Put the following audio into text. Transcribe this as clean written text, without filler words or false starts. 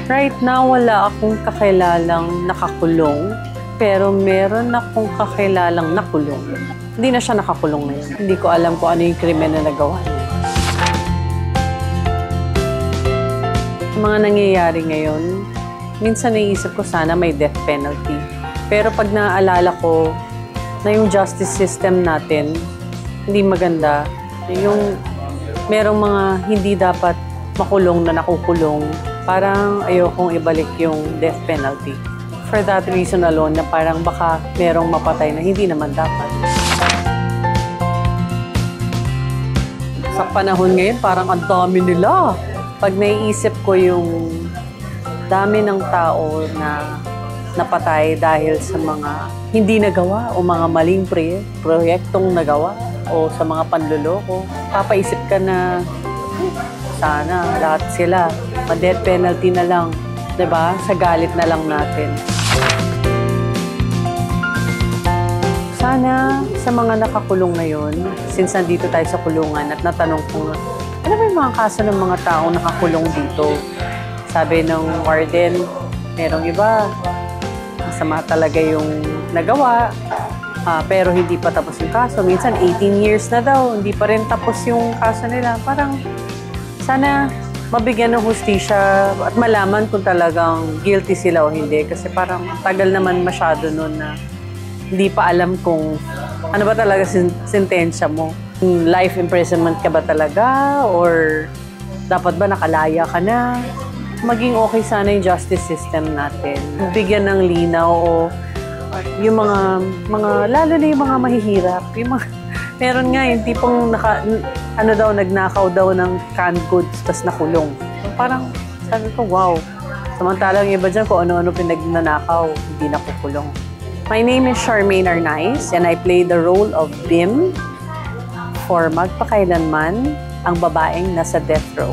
Right now, wala akong kakilalang nakakulong, pero meron akong kakilalang nakulong. Hindi na siya nakakulong ngayon. Hindi ko alam kung ano yung krimen na nagawa niya. Mga nangyayari ngayon, minsan naisip ko sana may death penalty. Pero pag naaalala ko na yung justice system natin, hindi maganda. Yung merong mga hindi dapat makulong na nakukulong, parang ayokong ibalik yung death penalty. For that reason alone, na parang baka merong mapatay na hindi naman dapat. Sa panahon ngayon, parang ang dami nila. Pag naiisip ko yung dami ng tao na napatay dahil sa mga hindi nagawa o mga maling proyektong nagawa o sa mga panluloko, papaisip ka na sana lahat sila ma-death penalty na lang, 'di ba? Sa galit na lang natin. Sana sa mga nakakulong ngayon, since nandito tayo sa kulungan at natanong ko, ano ba yung mga kaso ng mga taong nakakulong dito? Sabi ng warden, merong iba, masama talaga yung nagawa, pero hindi pa tapos yung kaso. Minsan 18 years na daw, hindi pa rin tapos yung kaso nila. Parang sana mabigyan ng hustisya at malaman kung talagang guilty sila o hindi. Kasi parang tagal naman masyado nun na hindi pa alam kung ano ba talaga sentensya mo. Life imprisonment ka ba talaga? Or dapat ba nakalaya ka na? Maging okay sana yung justice system natin. Bigyan ng linaw o yung mga lalo na yung mga mahihirap. Yung mga, meron nga yung tipong nagnakaw daw ng canned goods tas nakulong. Parang sabi ko, wow. Samantalang iba dyan kung ano-ano pinagnanakaw, hindi nakukulong. My name is Charmaine Arnaiz and I play the role of Bim for Magpakailanman, ang babaeng nasa death row.